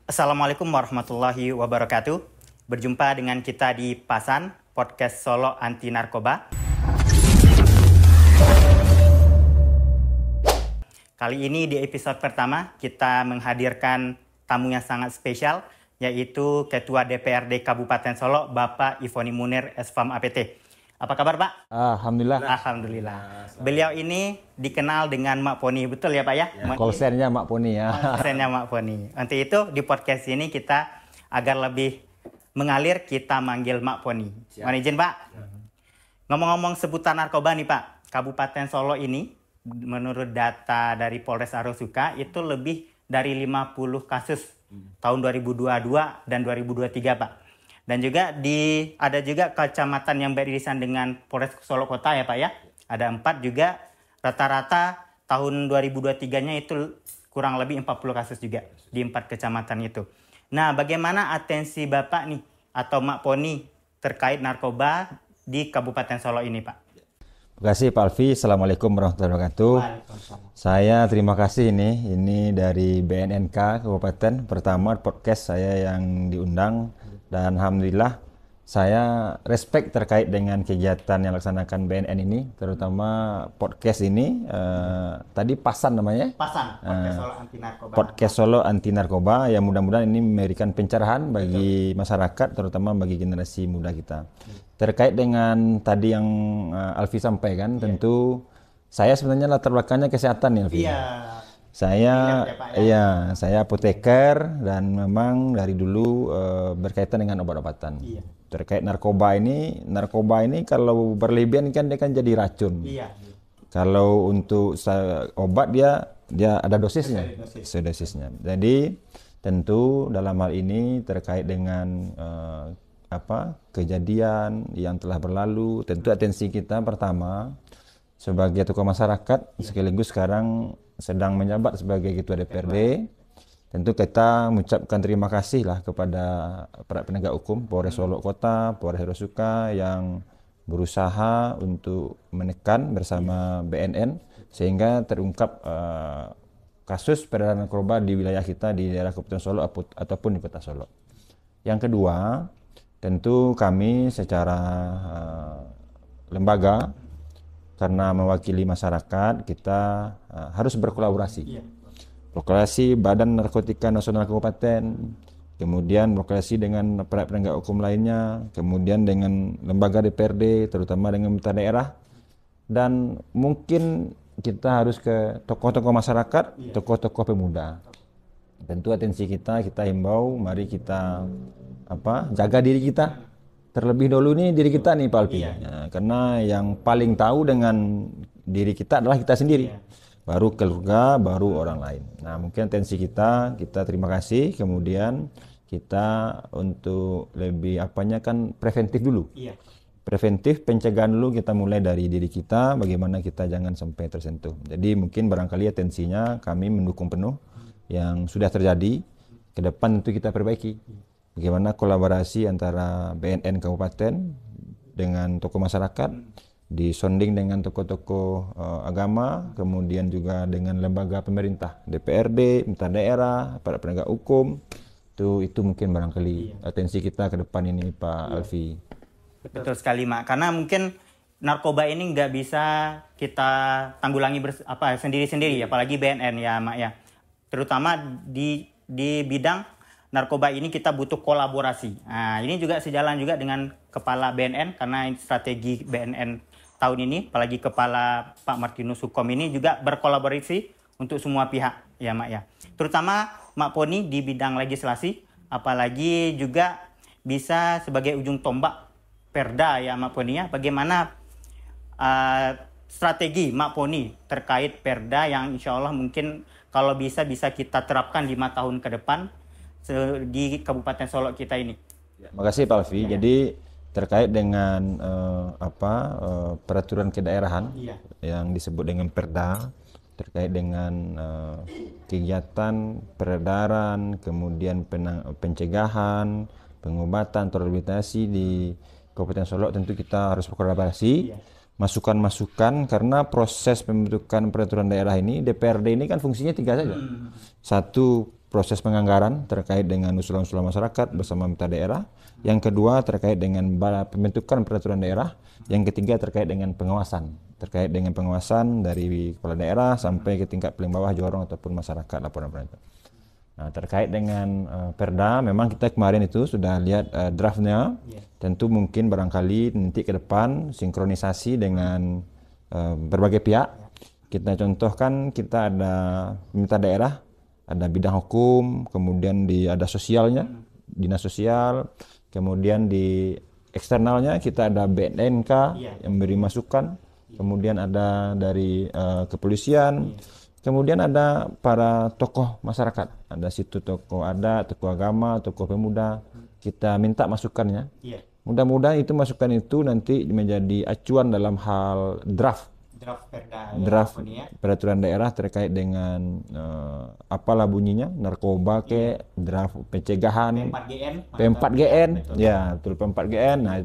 Assalamualaikum warahmatullahi wabarakatuh. Berjumpa dengan kita di Pasan, podcast Solo Anti Narkoba. Kali ini di episode pertama kita menghadirkan tamu yang sangat spesial, yaitu Ketua DPRD Kabupaten Solo, Bapak Ifoni Munir, SFAM APT. Apa kabar, Pak? Alhamdulillah. Alhamdulillah. Beliau ini dikenal dengan Mak Poni, betul ya Pak ya? Call sign-nya Mak Poni ya. Call sign-nya Mak Poni. Untuk itu di podcast ini kita agar lebih mengalir, kita manggil Mak Poni. Mohon izin Pak. Ngomong-ngomong seputar narkoba nih Pak, Kabupaten Solo ini menurut data dari Polres Arosuka itu lebih dari 50 kasus tahun 2022 dan 2023 Pak. Dan juga ada juga kecamatan yang beririsan dengan Polres Solo Kota ya Pak ya. Ada 4 juga, rata-rata tahun 2023-nya itu kurang lebih 40 kasus juga di 4 kecamatan itu. Nah, bagaimana atensi Bapak nih atau Mak Poni terkait narkoba di Kabupaten Solo ini Pak? Terima kasih Pak Alfi. Assalamualaikum warahmatullahi wabarakatuh. Saya terima kasih ini dari BNNK Kabupaten. Pertama podcast saya yang diundang. Dan Alhamdulillah saya respect terkait dengan kegiatan yang dilaksanakan BNN ini, terutama podcast ini. Tadi Pasan namanya? Pasan, Podcast Solo Anti Narkoba. Podcast Solo Anti Narkoba, yang mudah-mudahan ini memberikan pencerahan bagi masyarakat, terutama bagi generasi muda kita. Terkait dengan tadi yang Alfi sampaikan, tentu saya sebenarnya latar belakangnya kesehatan nih Alfi. Saya saya apoteker dan memang dari dulu berkaitan dengan obat-obatan. Terkait narkoba ini kalau berlebihan kan dia kan jadi racun. Kalau untuk obat dia ada dosisnya. Jadi tentu dalam hal ini terkait dengan kejadian yang telah berlalu, tentu atensi kita pertama sebagai tokoh masyarakat sekaligus sekarang sedang menjabat sebagai Ketua DPRD, tentu kita mengucapkan terima kasih lah kepada para penegak hukum Polres Solo Kota, Polres Arosuka yang berusaha untuk menekan bersama BNN sehingga terungkap kasus peredaran narkoba di wilayah kita di daerah Kabupaten Solo ataupun di Kota Solo. Yang kedua, tentu kami secara lembaga karena mewakili masyarakat, kita harus berkolaborasi. Berkolaborasi Badan Narkotika Nasional Kabupaten, kemudian berkolaborasi dengan para penegak hukum lainnya, kemudian dengan lembaga DPRD, terutama dengan pemerintah daerah, dan mungkin kita harus ke tokoh-tokoh masyarakat, tokoh-tokoh pemuda. Tentu atensi kita himbau, mari kita jaga diri kita. Terlebih dulu nih diri kita nih Pak Alpi. Karena yang paling tahu dengan diri kita adalah kita sendiri. Baru keluarga, baru orang lain. Nah, mungkin atensi kita terima kasih. Kemudian kita untuk lebih kan preventif dulu. Preventif, pencegahan dulu, kita mulai dari diri kita, bagaimana kita jangan sampai tersentuh. Jadi mungkin barangkali atensinya kami mendukung penuh yang sudah terjadi. Ke depan itu kita perbaiki. Bagaimana kolaborasi antara BNN Kabupaten dengan tokoh masyarakat, disonding dengan tokoh-tokoh agama, kemudian juga dengan lembaga pemerintah, DPRD, pemerintah daerah, para penegak hukum. Itu mungkin barangkali atensi kita ke depan ini Pak Alfi. Betul sekali Mak, karena mungkin narkoba ini nggak bisa kita tanggulangi sendiri-sendiri, apalagi BNN ya Mak ya. Terutama di bidang narkoba ini kita butuh kolaborasi. Nah, ini juga sejalan juga dengan Kepala BNN, karena strategi BNN tahun ini, apalagi Kepala Pak Martinus Hukom ini juga berkolaborasi untuk semua pihak, ya Mak ya. Terutama Mak Poni di bidang legislasi, apalagi juga bisa sebagai ujung tombak Perda ya Mak Poni ya. Bagaimana strategi Mak Poni terkait Perda yang insya Allah mungkin kalau bisa kita terapkan 5 tahun ke depan di Kabupaten Solo kita ini. Terima kasih Pak Alfi. Jadi terkait dengan peraturan kedaerahan yang disebut dengan Perda, terkait dengan kegiatan peredaran, kemudian pencegahan, pengobatan, rehabilitasi di Kabupaten Solo, tentu kita harus berkolaborasi. Masukan-masukan, karena proses pembentukan peraturan daerah ini, DPRD ini kan fungsinya 3 saja. Satu, proses penganggaran terkait dengan usulan-usulan masyarakat bersama pemerintah daerah. Yang kedua terkait dengan pembentukan peraturan daerah. Yang ketiga terkait dengan pengawasan. Terkait dengan pengawasan dari kepala daerah sampai ke tingkat paling bawah jorong ataupun masyarakat laporan itu. Nah, terkait dengan Perda, memang kita kemarin itu sudah lihat draftnya. Tentu mungkin barangkali nanti ke depan sinkronisasi dengan berbagai pihak. Kita contohkan, kita ada pemerintah daerah, ada bidang hukum, kemudian ada sosialnya, dinas sosial, kemudian di eksternalnya kita ada BNNK yang beri masukan, kemudian ada dari kepolisian, kemudian ada para tokoh masyarakat, ada situ tokoh adat, tokoh agama, tokoh pemuda. Kita minta masukannya. Mudah-mudahan itu masukan itu nanti menjadi acuan dalam hal draft peraturan daerah terkait dengan apalah bunyinya, narkoba draft pencegahan P4GN, ya betul P4GN. Nah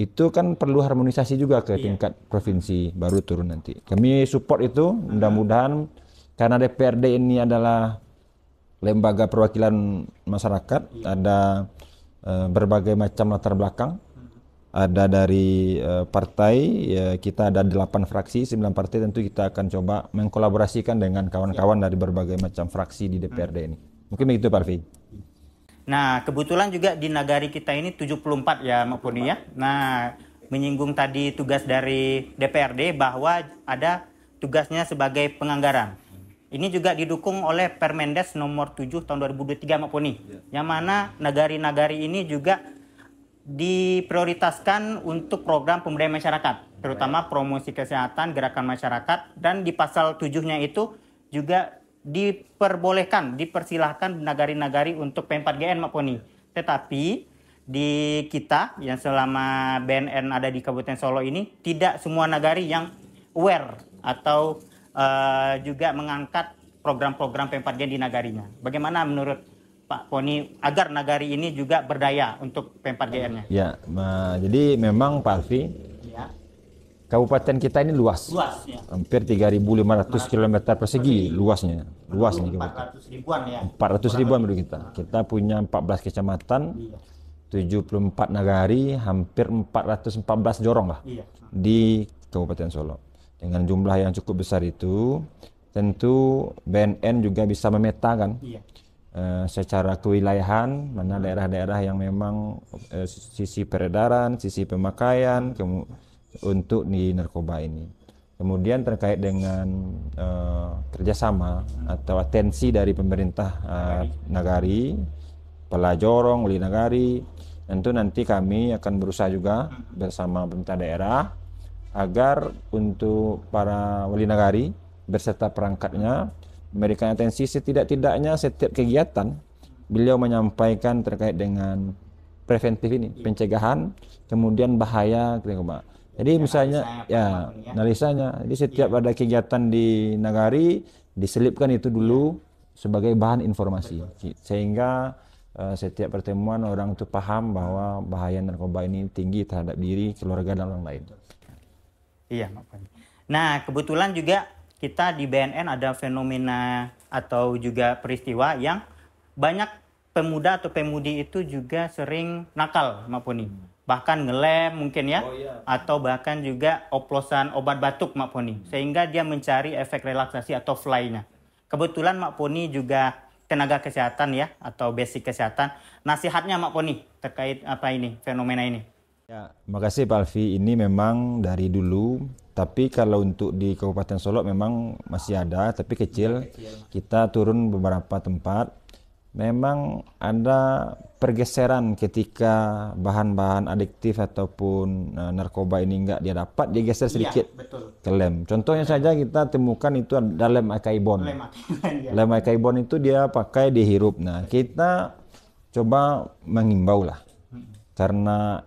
itu kan perlu harmonisasi juga ke tingkat provinsi, baru turun nanti. Kami support itu, mudah-mudahan karena DPRD ini adalah lembaga perwakilan masyarakat, ada berbagai macam latar belakang. Ada dari partai, ya, kita ada 8 fraksi, 9 partai, tentu kita akan coba mengkolaborasikan dengan kawan-kawan dari berbagai macam fraksi di DPRD ini. Mungkin begitu Pak Alfi. Nah, kebetulan juga di nagari kita ini 74 ya Mak Poni ya. Nah, menyinggung tadi tugas dari DPRD bahwa ada tugasnya sebagai penganggaran. Ini juga didukung oleh Permendes nomor 7 tahun 2023 Mak Poni. Yang mana nagari-nagari ini juga diprioritaskan untuk program pemberdayaan masyarakat, terutama promosi kesehatan, gerakan masyarakat, dan di pasal 7-nya itu juga dipersilahkan nagari-nagari untuk P4GN Mak Poni. Tetapi di kita yang selama BNN ada di Kabupaten Solo ini, tidak semua nagari yang aware atau juga mengangkat program-program P4GN di nagarinya. Bagaimana menurut Pak Poni agar nagari ini juga berdaya untuk P4GN-nya? Ya, jadi memang Pak Alfi, kabupaten kita ini luas ya. Hampir 3.500 km persegi luasnya. Luas nih 400 ribuan ya. 400 ribuan menurut kita. Kita punya 14 kecamatan, 74 nagari, hampir 414 jorong lah di Kabupaten Solo. Dengan jumlah yang cukup besar itu, tentu BNN juga bisa memetakan secara kewilayahan mana daerah-daerah yang memang sisi peredaran, sisi pemakaian untuk di narkoba ini. Kemudian terkait dengan kerjasama atau atensi dari pemerintah nagari, pelajorong, wali nagari, tentu nanti kami akan berusaha juga bersama pemerintah daerah agar untuk para wali nagari berserta perangkatnya memberikan atensi setidak-tidaknya setiap kegiatan beliau menyampaikan terkait dengan preventif ini, pencegahan, kemudian bahaya narkoba. Jadi misalnya analisanya, jadi setiap ada kegiatan di nagari diselipkan itu dulu sebagai bahan informasi, sehingga setiap pertemuan orang itu paham bahwa bahaya narkoba ini tinggi terhadap diri, keluarga dan orang lain. Iya, nah kebetulan juga kita di BNN ada fenomena atau juga peristiwa yang banyak pemuda atau pemudi itu juga sering nakal Mak Poni. Bahkan ngelem mungkin ya, atau bahkan juga oplosan obat batuk Mak Poni. Sehingga dia mencari efek relaksasi atau fly-nya. Kebetulan Mak Poni juga tenaga kesehatan ya, atau basic kesehatan. Nasihatnya Mak Poni terkait apa ini, fenomena ini? Ya, makasih Pak Alfi. Ini memang dari dulu, tapi kalau untuk di Kabupaten Solo memang masih ada, tapi kecil. Kita turun beberapa tempat, memang ada pergeseran ketika bahan-bahan adiktif ataupun narkoba ini enggak dia dapat, dia geser sedikit ke lem. Contohnya saja kita temukan itu ada lem akaibon. Lem akaibon itu dia pakai dihirup. Nah, kita coba mengimbau lah, karena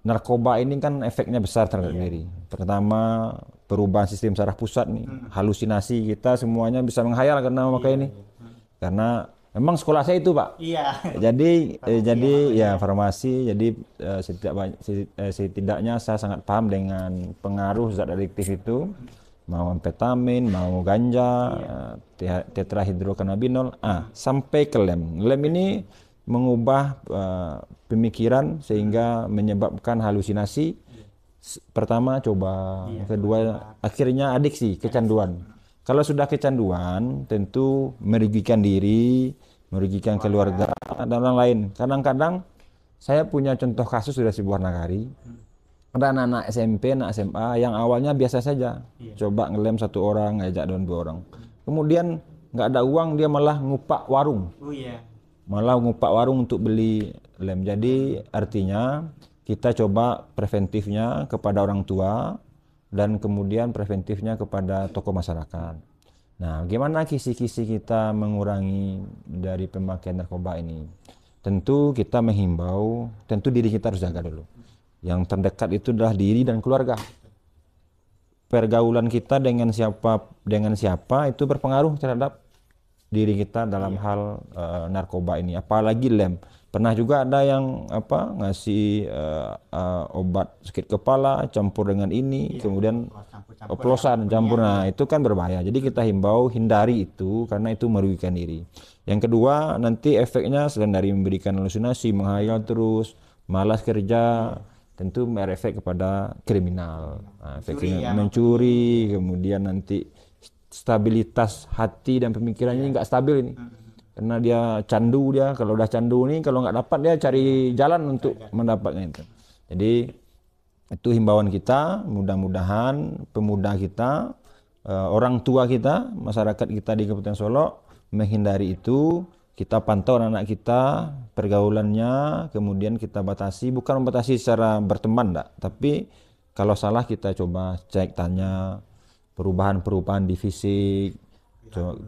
narkoba ini kan efeknya besar terhadap diri. Pertama, perubahan sistem saraf pusat nih, halusinasi, kita semuanya bisa menghayal karena memakai ini. Karena memang sekolah saya itu Pak. Jadi ya farmasi. Jadi setidaknya saya sangat paham dengan pengaruh zat adiktif itu. mau amfetamin, mau ganja, tetrahidrokannabinol, sampai ke lem. Lem ini mengubah pemikiran sehingga menyebabkan halusinasi. Pertama coba, kedua akhirnya adiksi, kecanduan. Kalau sudah kecanduan, tentu merugikan diri, merugikan keluarga dan orang lain. Kadang-kadang saya punya contoh kasus dari sebuah nagari. Ada anak-anak SMP, anak SMA yang awalnya biasa saja, coba ngelem 1 orang, ngajak 2 orang. Kemudian nggak ada uang, dia malah ngupak warung. Malah ngupak warung untuk beli lem. Jadi artinya kita coba preventifnya kepada orang tua dan kemudian preventifnya kepada tokoh masyarakat. Nah, bagaimana kisi-kisi kita mengurangi dari pemakaian narkoba ini? Tentu kita menghimbau, tentu diri kita harus jaga dulu. Yang terdekat itu adalah diri dan keluarga. Pergaulan kita dengan siapa itu berpengaruh terhadap diri kita dalam hal narkoba ini, apalagi lem. Pernah juga ada yang ngasih obat sakit kepala campur dengan ini, kemudian oplosan campur. Nah, itu kan berbahaya. Jadi kita himbau hindari itu karena itu merugikan diri. Yang kedua, nanti efeknya selain dari memberikan halusinasi, menghayal terus, malas kerja, tentu berefek kepada kriminal. Mencuri, kemudian nanti stabilitas hati dan pemikirannya nggak stabil ini. Karena dia candu, kalau udah candu nih, kalau nggak dapat dia cari jalan untuk mendapatkan itu. Jadi itu himbauan kita, mudah-mudahan pemuda kita, orang tua kita, masyarakat kita di Kabupaten Solok menghindari itu. Kita pantau anak-anak kita, pergaulannya, kemudian kita batasi, bukan membatasi secara berteman, tapi kalau salah kita coba cek, tanya perubahan-perubahan di fisik,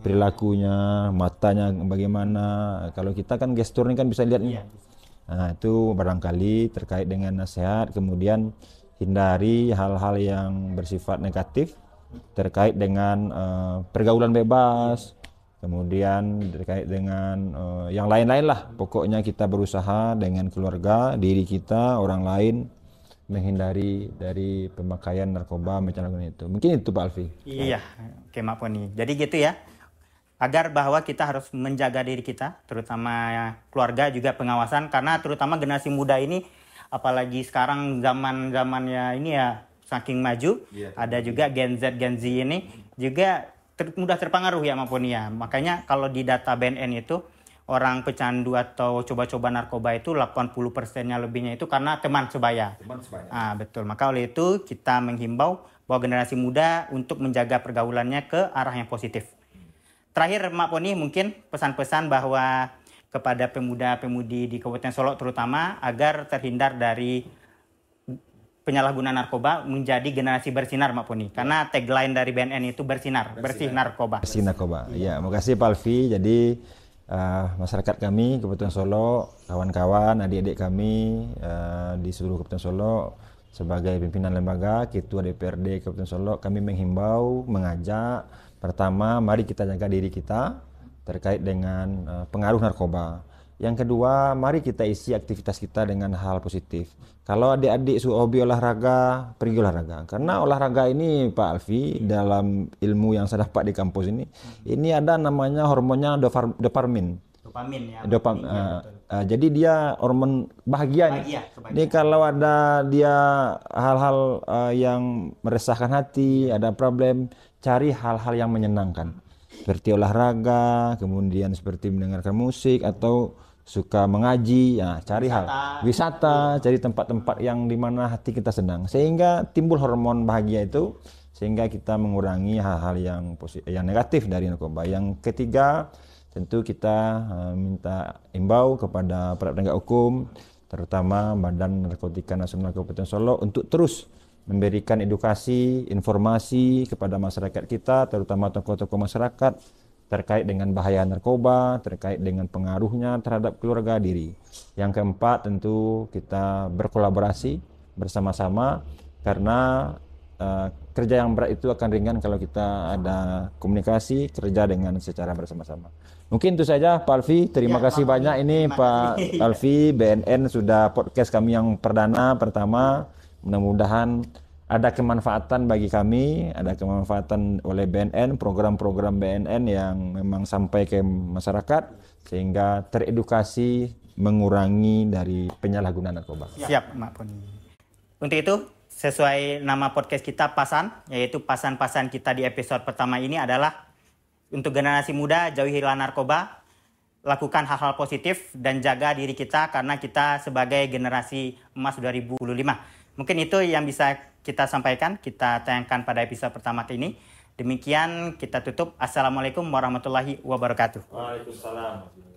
perilakunya, matanya bagaimana. Kalau kita kan gesturnya kan bisa lihat nih. Nah, itu barangkali terkait dengan nasihat. Kemudian hindari hal-hal yang bersifat negatif terkait dengan pergaulan bebas. Kemudian terkait dengan yang lain-lain lah. Pokoknya kita berusaha dengan keluarga, diri kita, orang lain menghindari dari pemakaian narkoba menyalahgunakan itu. Mungkin itu Pak Alfi. Iya, oke Mak Poni. Jadi gitu ya. Agar bahwa kita harus menjaga diri kita, terutama keluarga juga pengawasan, karena terutama generasi muda ini, apalagi sekarang zamannya ini ya saking maju, ada juga Gen Z ini juga mudah terpengaruh ya Mak Poni ya. Makanya kalau di data BNN itu orang pecandu atau coba-coba narkoba itu 80%-nya lebihnya itu karena teman sebaya. Betul. Maka oleh itu kita menghimbau bahwa generasi muda untuk menjaga pergaulannya ke arah yang positif. Terakhir Mak Poni mungkin pesan-pesan bahwa kepada pemuda-pemudi di Kabupaten Solok terutama agar terhindar dari penyalahgunaan narkoba menjadi generasi bersinar Mak Poni. Karena tagline dari BNN itu bersinar, bersih narkoba. Bersih narkoba. Ya, makasih Pak Alfi. Jadi masyarakat kami Kabupaten Solok, kawan-kawan, adik-adik kami di seluruh Kabupaten Solok, sebagai pimpinan lembaga, Ketua DPRD Kabupaten Solok, kami menghimbau, mengajak, pertama, mari kita jaga diri kita terkait dengan pengaruh narkoba. Yang kedua, mari kita isi aktivitas kita dengan hal positif. Kalau adik-adik hobi olahraga, pergi olahraga. Karena olahraga ini Pak Alfi, dalam ilmu yang saya dapat di kampus ini ada namanya hormonnya dopamin. Jadi dia hormon bahagia nih. Ini kalau ada dia hal-hal yang meresahkan hati, ada problem, cari hal-hal yang menyenangkan. Seperti olahraga, kemudian seperti mendengarkan musik atau suka mengaji, ya cari wisata, cari tempat-tempat yang dimana hati kita senang, sehingga timbul hormon bahagia itu, sehingga kita mengurangi hal-hal yang negatif dari narkoba. Yang ketiga, tentu kita minta imbau kepada para penegak hukum, terutama Badan Narkotika Nasional Kabupaten Solok, untuk terus memberikan edukasi, informasi kepada masyarakat kita, terutama tokoh-tokoh masyarakat, terkait dengan bahaya narkoba, terkait dengan pengaruhnya terhadap keluarga diri. Yang keempat, tentu kita berkolaborasi bersama-sama, karena kerja yang berat itu akan ringan kalau kita ada komunikasi, kerja dengan secara bersama-sama. Mungkin itu saja Pak Alfi, terima kasih banyak. Ini Pak Alfi, BNN sudah podcast kami yang pertama. Mudah-mudahan ada kemanfaatan bagi kami, ada kemanfaatan oleh BNN, program-program BNN yang memang sampai ke masyarakat sehingga teredukasi mengurangi dari penyalahgunaan narkoba. Siap, Mak Poni. Untuk itu, sesuai nama podcast kita Pasan, yaitu pasan-pasan kita di episode pertama ini adalah untuk generasi muda jauhilah narkoba, lakukan hal-hal positif dan jaga diri kita karena kita sebagai generasi emas 2025. Mungkin itu yang bisa kita sampaikan, kita tayangkan pada episode pertama ini. Demikian kita tutup. Assalamualaikum warahmatullahi wabarakatuh. Waalaikumsalam.